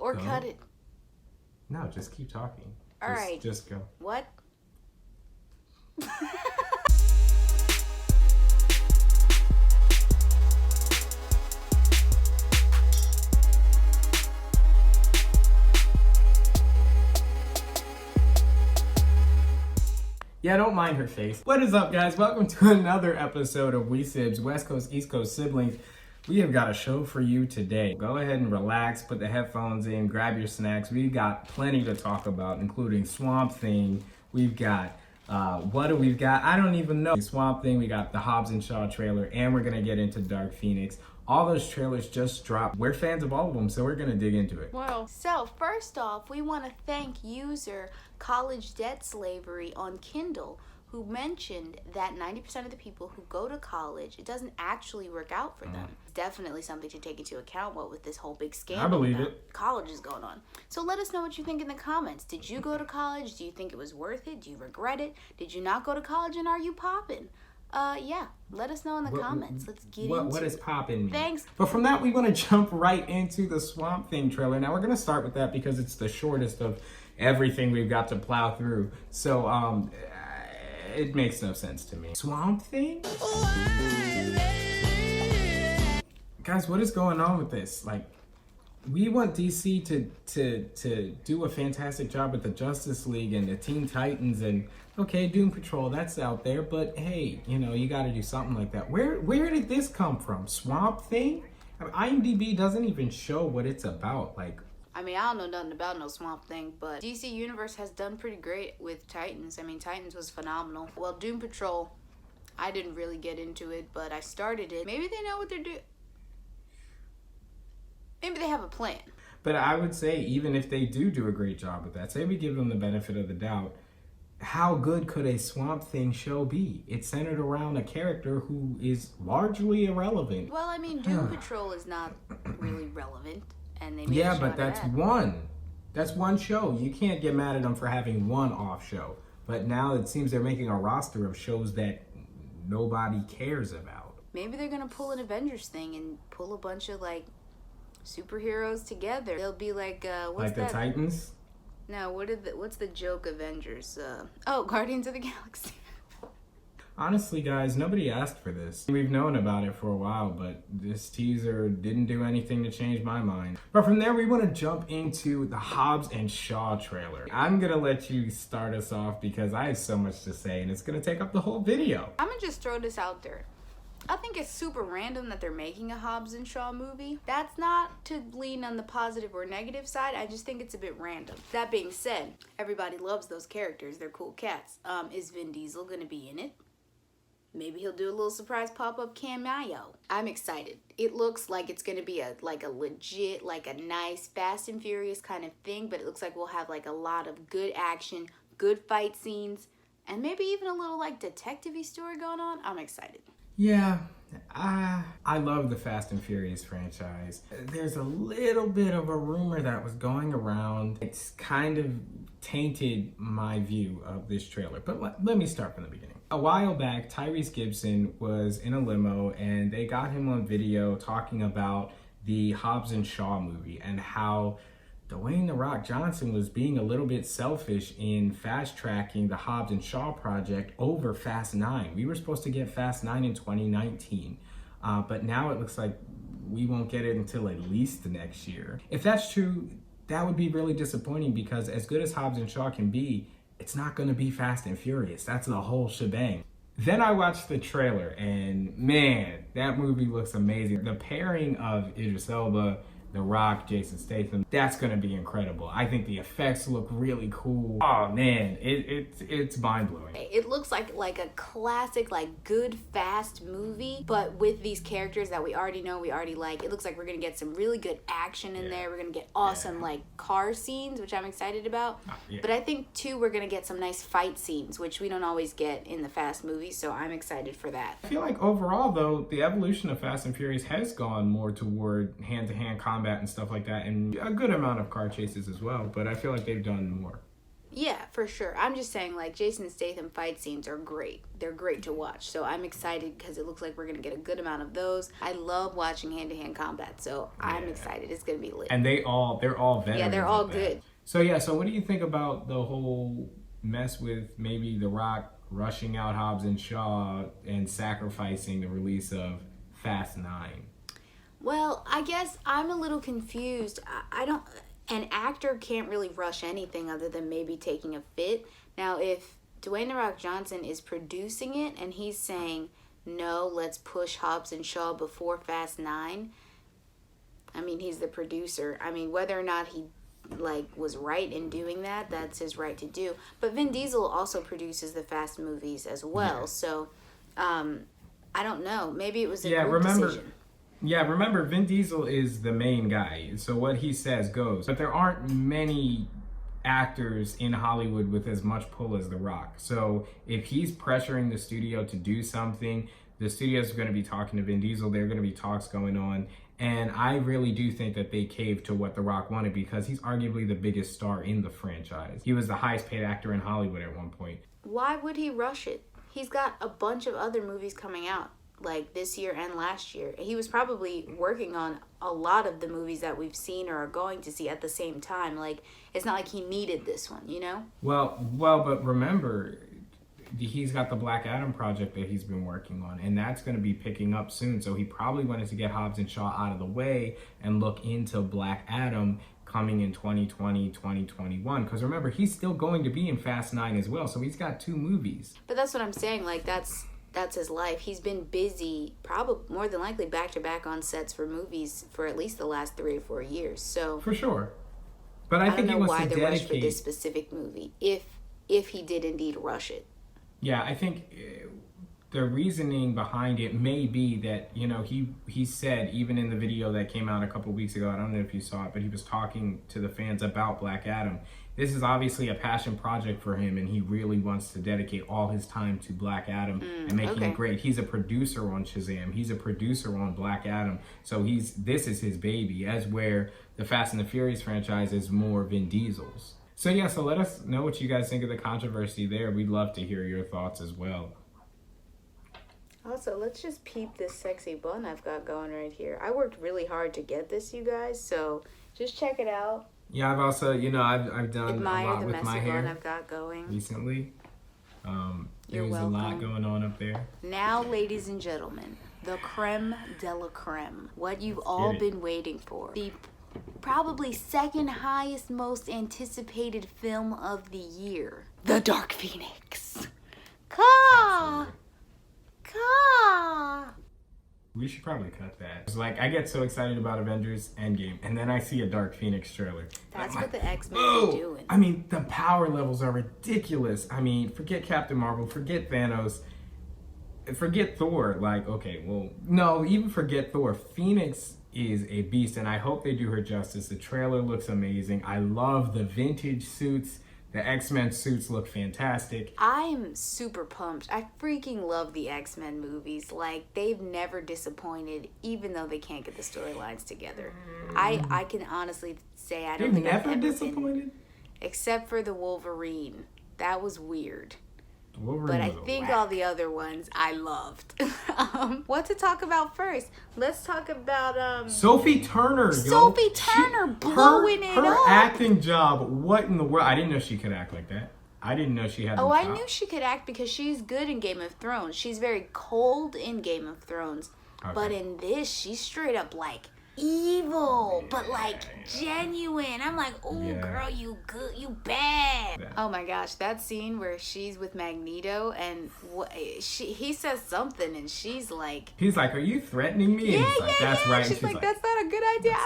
Or cut it. No, just keep talking. All right. Just go. What? Yeah, don't mind her face. What is up, guys? Welcome to another episode of We Sibs, West Coast, East Coast siblings. We have got a show for you today. Go ahead and relax, put the headphones in, grab your snacks. We've got plenty to talk about, including Swamp Thing. We've got, what do we've got? I don't even know. Swamp Thing, we got the Hobbs and Shaw trailer, and we're gonna get into Dark Phoenix. All those trailers just dropped. We're fans of all of them, so we're gonna dig into it. Well, so first off, we want to thank user College Debt Slavery on Kindle, who mentioned that 90% of the people who go to college, it doesn't actually work out for them. It's definitely something to take into account, what with this whole big scandal. I believe it. College is going on. So let us know what you think in the comments. Did you go to college? Do you think it was worth it? Do you regret it? Did you not go to college, and are you popping? Yeah, let us know in the comments. Let's get into What is poppin' mean? Thanks. But from that, we want to jump right into the Swamp Thing trailer. Now, we're going to start with that because it's the shortest of everything we've got to plow through. So, it makes no sense to me. Swamp Thing? Guys, what is going on with this? Like, we want DC to do a fantastic job with the Justice League and the Teen Titans and, okay, Doom Patrol, that's out there, but hey, you know, you got to do something like that. Where did this come from? Swamp Thing? I mean, IMDb doesn't even show what it's about. Like, I mean, I don't know nothing about no Swamp Thing, but DC Universe has done pretty great with Titans. I mean, Titans was phenomenal. Well, Doom Patrol, I didn't really get into it, but I started it. Maybe they know what they're doing. Maybe they have a plan. But I would say, even if they do a great job with that, say we give them the benefit of the doubt, how good could a Swamp Thing show be? It's centered around a character who is largely irrelevant. Well, I mean, Doom Patrol is not really relevant, and they made Yeah, a show but out that's of that. one. That's one show. You can't get mad at them for having one off show. But now it seems they're making a roster of shows that nobody cares about. Maybe they're gonna pull an Avengers thing and pull a bunch of like superheroes together. They'll be like, what's Like that? the Titans? No, what's the joke Avengers? Guardians of the Galaxy. Honestly, guys, nobody asked for this. We've known about it for a while, but this teaser didn't do anything to change my mind. But from there, we want to jump into the Hobbs and Shaw trailer. I'm going to let you start us off because I have so much to say, and it's going to take up the whole video. I'm gonna just throw this out there. I think it's super random that they're making a Hobbs and Shaw movie. That's not to lean on the positive or negative side. I just think it's a bit random. That being said, everybody loves those characters. They're cool cats. Is Vin Diesel gonna be in it? Maybe he'll do a little surprise pop-up cameo. I'm excited. It looks like it's gonna be a legit, like a nice Fast and Furious kind of thing, but it looks like we'll have like a lot of good action, good fight scenes, and maybe even a little like detective-y story going on. I'm excited. Yeah, I love the Fast and Furious franchise. There's a little bit of a rumor that was going around. It's kind of tainted my view of this trailer, but let me start from the beginning. A while back, Tyrese Gibson was in a limo and they got him on video talking about the Hobbs and Shaw movie and how Dwayne "The Rock" Johnson was being a little bit selfish in fast-tracking the Hobbs and Shaw project over Fast 9. We were supposed to get Fast 9 in 2019, but now it looks like we won't get it until at least the next year. If that's true, that would be really disappointing because as good as Hobbs and Shaw can be, it's not going to be Fast and Furious. That's the whole shebang. Then I watched the trailer, and man, that movie looks amazing. The pairing of Idris Elba, The Rock, Jason Statham, that's gonna be incredible. I think the effects look really cool. Oh man, it's mind-blowing. It looks like a classic, like good, fast movie, but with these characters that we already know, we already like. It looks like we're gonna get some really good action in there. We're gonna get awesome like car scenes, which I'm excited about. But I think too, we're gonna get some nice fight scenes, which we don't always get in the Fast movies, so I'm excited for that. I feel like overall though, the evolution of Fast and Furious has gone more toward hand-to-hand combat and stuff like that, and a good amount of car chases as well, but I feel like they've done more. Yeah, for sure. I'm just saying, like, Jason Statham fight scenes are great. They're great to watch. So I'm excited because it looks like we're going to get a good amount of those. I love watching hand-to-hand combat, so I'm excited. It's going to be lit. And they're all veterans. Yeah, they're all good. So yeah, so what do you think about the whole mess with maybe The Rock rushing out Hobbs and Shaw and sacrificing the release of Fast 9? Well, I guess I'm a little confused. I don't... An actor can't really rush anything other than maybe taking a fit. Now, if Dwayne "The Rock" Johnson is producing it and he's saying, no, let's push Hobbs and Shaw before Fast 9, I mean, he's the producer. I mean, whether or not he, like, was right in doing that, that's his right to do. But Vin Diesel also produces the Fast movies as well. Yeah. So, I don't know. Maybe it was a group decision. Yeah, remember, Vin Diesel is the main guy, so what he says goes. But there aren't many actors in Hollywood with as much pull as The Rock. So if he's pressuring the studio to do something, the studio's going to be talking to Vin Diesel, there are going to be talks going on. And I really do think that they caved to what The Rock wanted because he's arguably the biggest star in the franchise. He was the highest paid actor in Hollywood at one point. Why would he rush it? He's got a bunch of other movies coming out, like this year and last year. He was probably working on a lot of the movies that we've seen or are going to see at the same time. Like, it's not like he needed this one, you know? Well, but remember, he's got the Black Adam project that he's been working on, and that's going to be picking up soon. So he probably wanted to get Hobbs and Shaw out of the way and look into Black Adam coming in 2020, 2021. Because remember, he's still going to be in Fast 9 as well. So he's got 2 movies. But that's what I'm saying. Like, that's his life. He's been busy, probably more than likely back to back on sets for movies for at least the last 3 or 4 years. So for sure. But I think don't know he wants why to the rush dedicate for this specific movie, if he did indeed rush it. Yeah, I think the reasoning behind it may be that, you know, he said, even in the video that came out a couple weeks ago, I don't know if you saw it, but he was talking to the fans about Black Adam. This is obviously a passion project for him, and he really wants to dedicate all his time to Black Adam and making it great. He's a producer on Shazam. He's a producer on Black Adam. So this is his baby, as where the Fast and the Furious franchise is more Vin Diesel's. So yeah, so let us know what you guys think of the controversy there. We'd love to hear your thoughts as well. Also, let's just peep this sexy bun I've got going right here. I worked really hard to get this, you guys, so just check it out. Yeah, I've also, I've done Admire a lot the with messy my hair bun I've got going. recently. You're There's welcome. a lot going on up there. Now, ladies and gentlemen, the creme de la creme. What you've all been waiting for. The probably second highest, most anticipated film of the year. The Dark Phoenix. Caw! We should probably cut that. It's like, I get so excited about Avengers Endgame, and then I see a Dark Phoenix trailer. That's what the X-Men are doing. I mean, the power levels are ridiculous. I mean, forget Captain Marvel, forget Thanos, forget Thor. Like, okay, well, no, even forget Thor. Phoenix is a beast, and I hope they do her justice. The trailer looks amazing. I love the vintage suits. The X-Men suits look fantastic. I'm super pumped. I freaking love the X-Men movies. Like, they've never disappointed, even though they can't get the storylines together. I can honestly say I don't think I've ever disappointed? Except for the Wolverine. That was weird. But I think all the other ones I loved. What to talk about first? Let's talk about Sophie Turner. Sophie Turner blowing it up. Her acting job. What in the world? I didn't know she could act like that. I didn't know she had. I knew she could act because she's good in Game of Thrones. She's very cold in Game of Thrones, but in this, she's straight up like evil, but like genuine. I'm like, oh girl, you good, you bad. Oh my gosh, that scene where she's with Magneto and he says something and she's like, he's like, are you threatening me? That's right. She's like, that's not a good idea.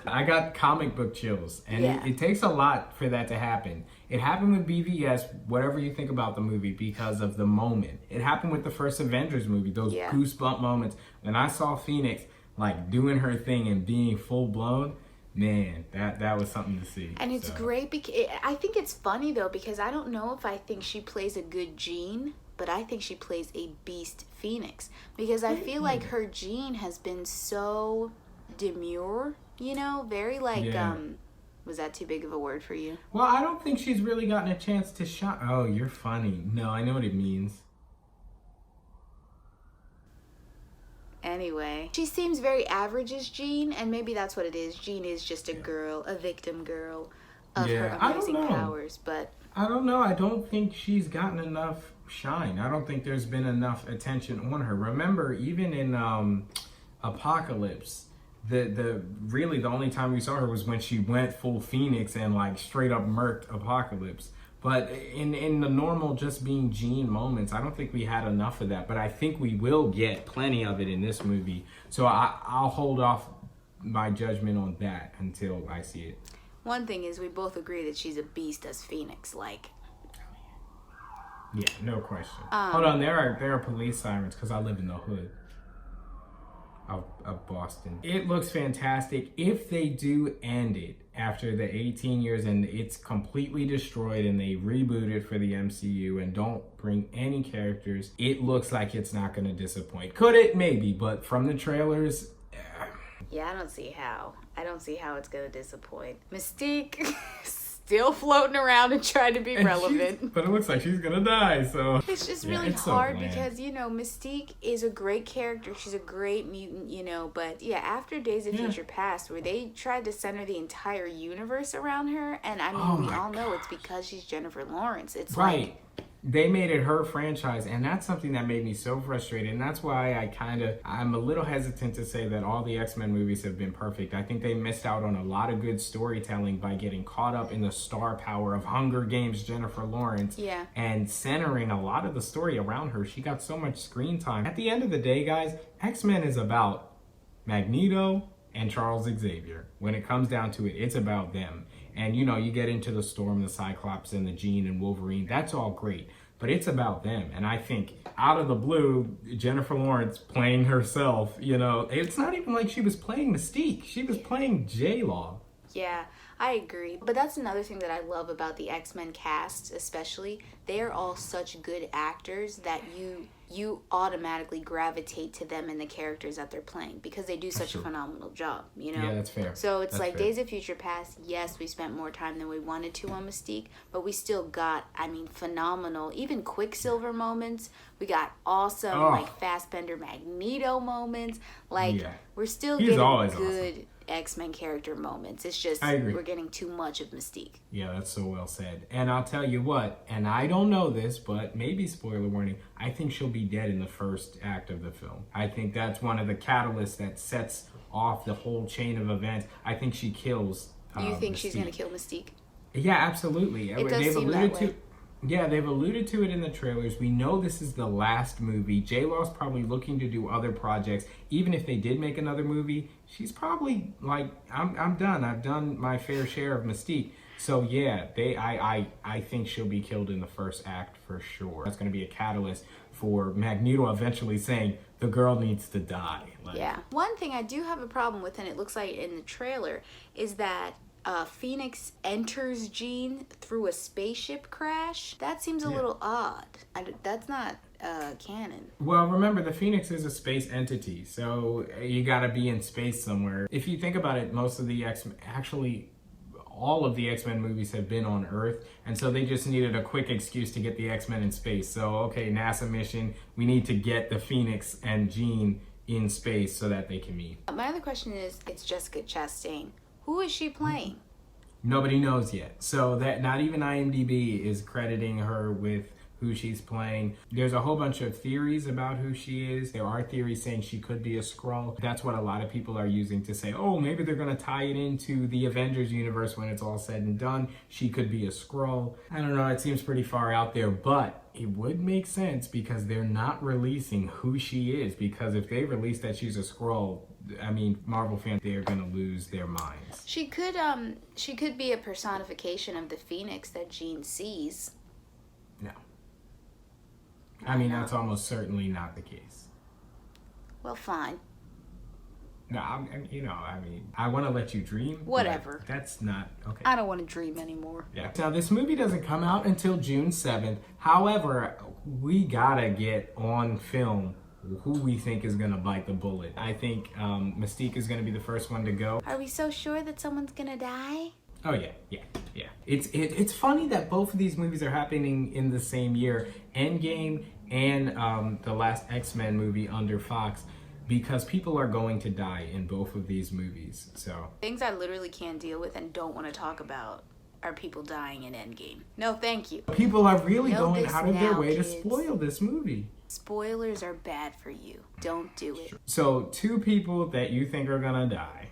I got comic book chills, and it takes a lot for that to happen. It happened with BVS, whatever you think about the movie, because of the moment. It happened with the first Avengers movie, those goosebump moments. When I saw Phoenix like doing her thing and being full blown, man, that was something to see. And it's great because I think it's funny though, because I don't know if I think she plays a good Jean, but I think she plays a beast Phoenix, because I feel like her Jean has been so demure, very like Was that too big of a word for you? Well, I don't think she's really gotten a chance to shine. Oh, you're funny. No, I know what it means. Anyway, she seems very average as Jean, and maybe that's what it is. Jean is just a girl, a victim girl of her amazing powers, but... I don't know. I don't think she's gotten enough shine. I don't think there's been enough attention on her. Remember, even in Apocalypse, the only time we saw her was when she went full Phoenix and like straight up murked Apocalypse. But in the normal just being Jean moments, I don't think we had enough of that. But I think we will get plenty of it in this movie. So I'll hold off my judgment on that until I see it. One thing is we both agree that she's a beast as Phoenix, like. Yeah, no question. Hold on, there are police sirens because I live in the hood of Boston. It looks fantastic. If they do end it after the 18 years and it's completely destroyed and they reboot it for the MCU and don't bring any characters, it looks like it's not going to disappoint. Could it? Maybe, but from the trailers... Yeah, I don't see how. I don't see how it's going to disappoint. Mystique... still floating around and trying to be relevant. But it looks like she's gonna die, so... It's just really hard because, you know, Mystique is a great character. She's a great mutant, you know, but yeah, after Days of Future Past, where they tried to center the entire universe around her, and I mean, we all know it's because she's Jennifer Lawrence. It's like... They made it her franchise, and that's something that made me so frustrated, and that's why I'm a little hesitant to say that all the X-Men movies have been perfect. I think they missed out on a lot of good storytelling by getting caught up in the star power of Hunger Games Jennifer Lawrence and centering a lot of the story around her. She got so much screen time. At the end of the day, guys, X-Men is about Magneto and Charles Xavier. When it comes down to it, it's about them. And, you know, you get into the Storm, the Cyclops, and the Jean and Wolverine. That's all great. But it's about them. And I think out of the blue, Jennifer Lawrence playing herself, you know, it's not even like she was playing Mystique. She was playing J-Law. Yeah, I agree. But that's another thing that I love about the X-Men cast, especially. They are all such good actors that you automatically gravitate to them and the characters that they're playing because they do such a phenomenal job, you know? Yeah, that's fair. So it's like Days of Future Past, yes, we spent more time than we wanted to on Mystique, but we still got, I mean, phenomenal, even Quicksilver moments. We got awesome, like, Fassbender Magneto moments. Like, we're still getting good X-Men character moments. It's just we're getting too much of Mystique. Yeah, that's so well said. And I'll tell you what, and I don't know this, but maybe spoiler warning, I think she'll be dead in the first act of the film. I think that's one of the catalysts that sets off the whole chain of events. I think she kills You think Mystique. She's going to kill Mystique? Yeah, absolutely. It does seem that way. Yeah, they've alluded to it in the trailers. We know this is the last movie. J-Law's probably looking to do other projects. Even if they did make another movie, she's probably like, I'm done. I've done my fair share of Mystique. So yeah, I think she'll be killed in the first act for sure. That's going to be a catalyst for Magneto eventually saying, the girl needs to die. Like, yeah. One thing I do have a problem with, and it looks like in the trailer, is that Phoenix enters Jean through a spaceship crash. That seems a little odd. That's not canon. Well, remember, the Phoenix is a space entity, so you gotta be in space somewhere. If you think about it, most of the all of the X-Men movies have been on Earth, and so they just needed a quick excuse to get the X-Men in space. So, okay, NASA mission, we need to get the Phoenix and Jean in space so that they can meet. My other question is, it's Jessica Chastain. Who is she playing? Nobody knows yet. So that not even IMDb is crediting her with who she's playing. There's a whole bunch of theories about who she is. There are theories saying she could be a Skrull. That's what a lot of people are using to say, oh, maybe they're going to tie it into the Avengers universe when it's all said and done. She could be a Skrull. I don't know. It seems pretty far out there, but it would make sense because they're not releasing who she is. Because if they release that she's a Skrull, I mean, Marvel fans, they're going to lose their minds. She could be a personification of the Phoenix that Jean sees. No. I mean, that's almost certainly not the case. Well, fine. No, I want to let you dream. Whatever. That's not, okay. I don't want to dream anymore. Yeah. Now, this movie doesn't come out until June 7th. However, we gotta get on film who we think is going to bite the bullet. I think Mystique is going to be the first one to go. Are we so sure that someone's going to die? Oh yeah. It's funny that both of these movies are happening in the same year, Endgame and the last X-Men movie under Fox, because people are going to die in both of these movies. So things I literally can't deal with and don't want to talk about are people dying in Endgame. No, thank you. people are really Know going this out of their now, way to kids. spoil this movie. Spoilers are bad for you. Don't do it. So 2 people that you think are gonna die.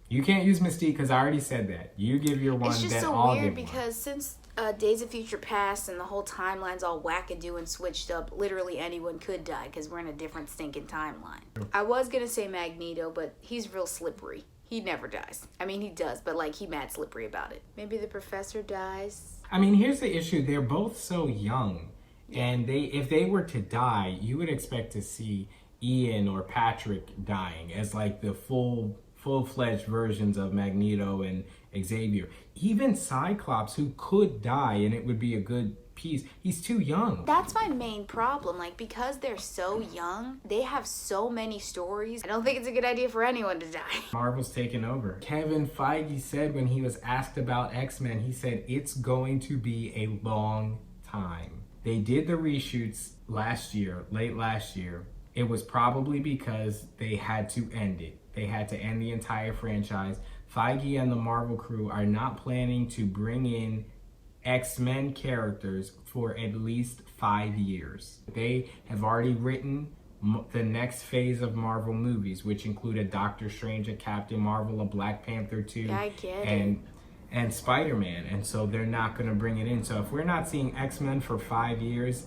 You can't use Mystique because I already said that. You give your one, It's just then so I'll weird give because since Days of Future Past and the whole timeline's all wackadoo and switched up, literally anyone could die because we're in a different stinking timeline. I was gonna say Magneto, but he's real slippery. He never dies. I mean, he does, but like he mad slippery about it. Maybe the professor dies. I mean, here's the issue. They're both so young. And if they were to die, you would expect to see Ian or Patrick dying as like the full-fledged versions of Magneto and Xavier. Even Cyclops, who could die and it would be a good piece, he's too young. That's my main problem. Like, because they're so young, they have so many stories. I don't think it's a good idea for anyone to die. Marvel's taken over. Kevin Feige said when he was asked about X-Men, he said it's going to be a long time. They did the reshoots late last year. It was probably because they had to end it. They had to end the entire franchise. Feige and the Marvel crew are not planning to bring in X-Men characters for at least 5 years. They have already written the next phase of Marvel movies, which include a Doctor Strange, a Captain Marvel, a Black Panther 2, Yeah, I get it. and Spider-Man, and so they're not going to bring it in. So if we're not seeing X-Men for 5 years,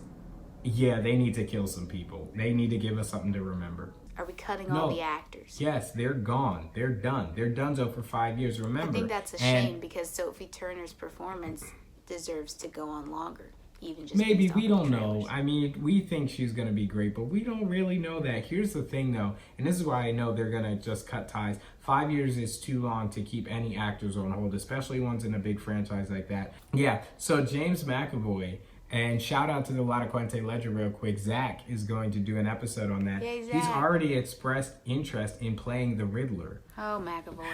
yeah, they need to kill some people. They need to give us something to remember. Are we cutting all the actors? Yes, they're gone. They're done. They're donezo for 5 years, remember. I think that's a shame because Sophie Turner's performance deserves to go on longer. Even just maybe, based on we the don't trailers. know. I mean, we think she's going to be great, but we don't really know that. Here's the thing, though, and this is why I know they're going to just cut ties. 5 years is too long to keep any actors on hold, especially ones in a big franchise like that. Yeah, so James McAvoy, and shout out to the La Quente Ledger real quick, Zach is going to do an episode on that. Yay, Zach. He's already expressed interest in playing the Riddler. Oh, McAvoy.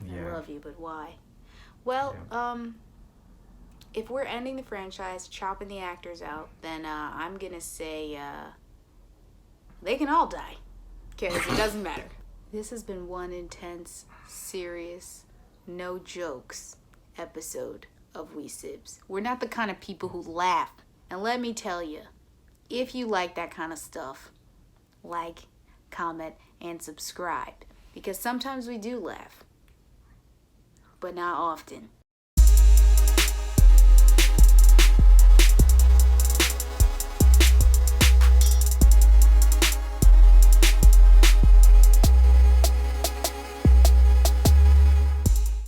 Yeah. I love you, but why? Well, if we're ending the franchise, chopping the actors out, then I'm going to say they can all die. Because it doesn't matter. This has been one intense, serious, no jokes episode of We Sibs. We're not the kind of people who laugh. And let me tell you, if you like that kind of stuff, like, comment, and subscribe. Because sometimes we do laugh. But not often.